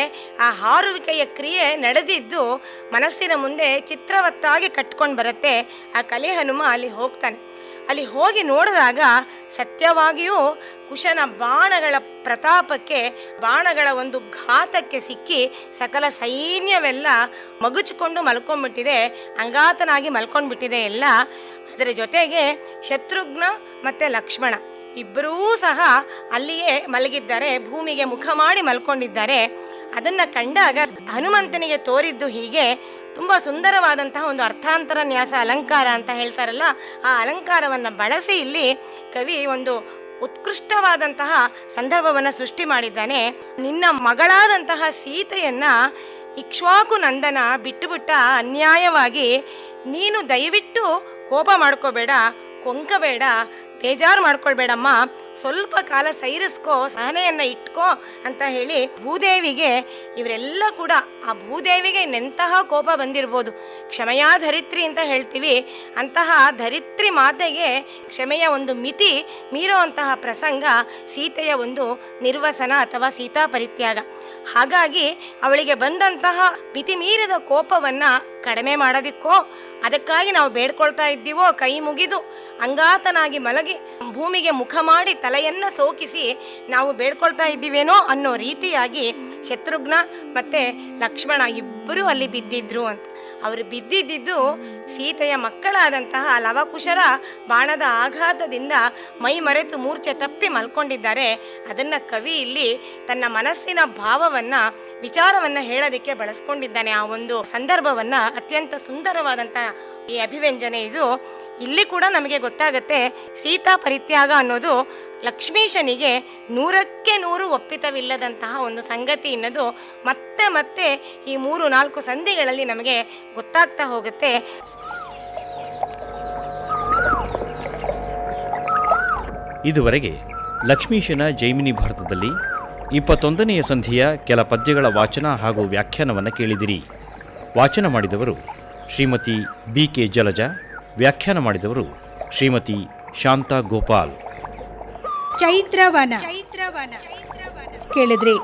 ಆ ಹಾರುವಿಕೆಯ ಕ್ರಿಯೆ ನಡೆದಿದ್ದು ಮನಸ್ಸಿನ ಮುಂದೆ ಚಿತ್ರವತ್ತಾಗಿ ಕಟ್ಕೊಂಡು ಬರುತ್ತೆ. ಆ ಕಲಿ ಹನುಮ ಅಲ್ಲಿ ಹೋಗ್ತಾನೆ. ಅಲ್ಲಿ ಹೋಗಿ ನೋಡಿದಾಗ ಸತ್ಯವಾಗಿಯೂ ಕುಶನ ಬಾಣಗಳ ಪ್ರತಾಪಕ್ಕೆ, ಬಾಣಗಳ ಒಂದು ಘಾತಕ್ಕೆ ಸಿಕ್ಕಿ ಸಕಲ ಸೈನ್ಯವೆಲ್ಲ ಮಗುಚಿಕೊಂಡು ಮಲ್ಕೊಂಡ್ಬಿಟ್ಟಿದೆ, ಅಂಗಾತನಾಗಿ ಮಲ್ಕೊಂಡ್ಬಿಟ್ಟಿದೆ ಎಲ್ಲ. ಅದರ ಜೊತೆಗೆ ಶತ್ರುಘ್ನ ಮತ್ತು ಲಕ್ಷ್ಮಣ ಇಬ್ಬರೂ ಸಹ ಅಲ್ಲಿಯೇ ಮಲಗಿದ್ದಾರೆ, ಭೂಮಿಗೆ ಮುಖ ಮಾಡಿ ಮಲ್ಕೊಂಡಿದ್ದಾರೆ. ಅದನ್ನು ಕಂಡಾಗ ಹನುಮಂತನಿಗೆ ತೋರಿದ್ದು ಹೀಗೆ ತುಂಬ ಸುಂದರವಾದಂತಹ ಒಂದು ಅರ್ಥಾಂತರ ನ್ಯಾಸ ಅಲಂಕಾರ ಅಂತ ಹೇಳ್ತಾರಲ್ಲ, ಆ ಅಲಂಕಾರವನ್ನು ಬಳಸಿ ಇಲ್ಲಿ ಕವಿ ಒಂದು ಉತ್ಕೃಷ್ಟವಾದಂತಹ ಸಂದರ್ಭವನ್ನು ಸೃಷ್ಟಿ ಮಾಡಿದ್ದಾನೆ. ನಿನ್ನ ಮಗಳಾದಂತಹ ಸೀತೆಯನ್ನು ಇಕ್ಷ್ವಾಕು ನಂದನ ಬಿಟ್ಟುಬಿಟ್ಟ ಅನ್ಯಾಯವಾಗಿ, ನೀನು ದಯವಿಟ್ಟು ಕೋಪ ಮಾಡ್ಕೋಬೇಡ, ಕೊಂಕಬೇಡ, ಬೇಜಾರು ಮಾಡ್ಕೊಳ್ಬೇಡಮ್ಮ, ಸ್ವಲ್ಪ ಕಾಲ ಸೈರಿಸ್ಕೋ, ಸಹನೆಯನ್ನು ಇಟ್ಕೋ ಅಂತ ಹೇಳಿ ಭೂದೇವಿಗೆ, ಇವರೆಲ್ಲ ಕೂಡ ಆ ಭೂದೇವಿಗೆ ಇನ್ನೆಂತಹ ಕೋಪ ಬಂದಿರ್ಬೋದು. ಕ್ಷಮೆಯಾ ಧರಿತ್ರಿ ಅಂತ ಹೇಳ್ತೀವಿ, ಅಂತಹ ಧರಿತ್ರಿ ಮಾತೆಗೆ ಕ್ಷಮೆಯ ಒಂದು ಮಿತಿ ಮೀರುವಂತಹ ಪ್ರಸಂಗ ಸೀತೆಯ ಒಂದು ನಿರ್ವಸನ ಅಥವಾ ಸೀತಾ ಪರಿತ್ಯಾಗ. ಹಾಗಾಗಿ ಅವಳಿಗೆ ಬಂದಂತಹ ಮಿತಿ ಮೀರಿದ ಕೋಪವನ್ನು ಕಡಿಮೆ ಮಾಡೋದಿಕ್ಕೋ, ಅದಕ್ಕಾಗಿ ನಾವು ಬೇಡ್ಕೊಳ್ತಾ ಇದ್ದೀವೋ, ಕೈ ಮುಗಿದು ಅಂಗಾತನಾಗಿ ಮಲಗಿ ಭೂಮಿಗೆ ಮುಖ ಮಾಡಿ ತಲೆಯನ್ನು ಸೋಕಿಸಿ ನಾವು ಬೇಡ್ಕೊಳ್ತಾ ಇದ್ದೀವೇನೋ ಅನ್ನೋ ರೀತಿಯಾಗಿ ಶತ್ರುಘ್ನ ಮತ್ತು ಲಕ್ಷ್ಮಣ ಇಬ್ಬರೂ ಅಲ್ಲಿ ಬಿದ್ದಿದ್ರು ಅಂತ. ಅವರು ಬಿದ್ದಿದ್ದು ಸೀತೆಯ ಮಕ್ಕಳಾದಂತಹ ಲವಕುಶರ ಬಾಣದ ಆಘಾತದಿಂದ ಮೈ ಮರೆತು ಮೂರ್ಛೆ ತಪ್ಪಿ ಮಲ್ಕೊಂಡಿದ್ದಾರೆ. ಅದನ್ನು ಕವಿ ಇಲ್ಲಿ ತನ್ನ ಮನಸ್ಸಿನ ಭಾವವನ್ನು, ವಿಚಾರವನ್ನು ಹೇಳೋದಕ್ಕೆ ಬಳಸ್ಕೊಂಡಿದ್ದಾನೆ. ಆ ಒಂದು ಸಂದರ್ಭವನ್ನು ಅತ್ಯಂತ ಸುಂದರವಾದಂಥ ಈ ಅಭಿವ್ಯಂಜನೆ ಇದು. ಇಲ್ಲಿ ಕೂಡ ನಮಗೆ ಗೊತ್ತಾಗತ್ತೆ ಸೀತಾ ಪರಿತ್ಯಾಗ ಅನ್ನೋದು ಲಕ್ಷ್ಮೀಶನಿಗೆ 100ಕ್ಕೆ 100 ಒಪ್ಪಿತವಿಲ್ಲದಂತಹ ಒಂದು ಸಂಗತಿ ಅನ್ನೋದು ಮತ್ತೆ ಮತ್ತೆ ಈ 3-4 ಸಂಧಿಗಳಲ್ಲಿ ನಮಗೆ ಗೊತ್ತಾಗ್ತಾ ಹೋಗುತ್ತೆ. ಇದುವರೆಗೆ ಲಕ್ಷ್ಮೀಶನ ಜೈಮಿನಿ ಭಾರತದಲ್ಲಿ 21ನೆಯ ಸಂಧಿಯ ಕೆಲ ಪದ್ಯಗಳ ವಾಚನ ಹಾಗೂ ವ್ಯಾಖ್ಯಾನವನ್ನು ಕೇಳಿದಿರಿ. ವಾಚನ ಮಾಡಿದವರು ಶ್ರೀಮತಿ BK ಜಲಜ, ವ್ಯಾಖ್ಯಾನ ಮಾಡಿದವರು ಶ್ರೀಮತಿ ಶಾಂತಾ ಗೋಪಾಲ್. ಚೈತ್ರವನ ಕೇಳಿದ್ರಿ.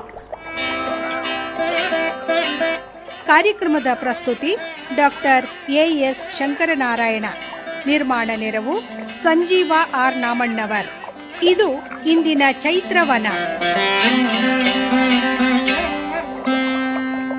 ಕಾರ್ಯಕ್ರಮದ ಪ್ರಸ್ತುತಿ ಡಾಕ್ಟರ್ AS ಶಂಕರನಾರಾಯಣ. ನಿರ್ಮಾಣ ನೆರವು ಸಂಜೀವ R ನಾಮಣ್ಣವರ್. ಇದು ಇಂದಿನ ಚೈತ್ರವನ.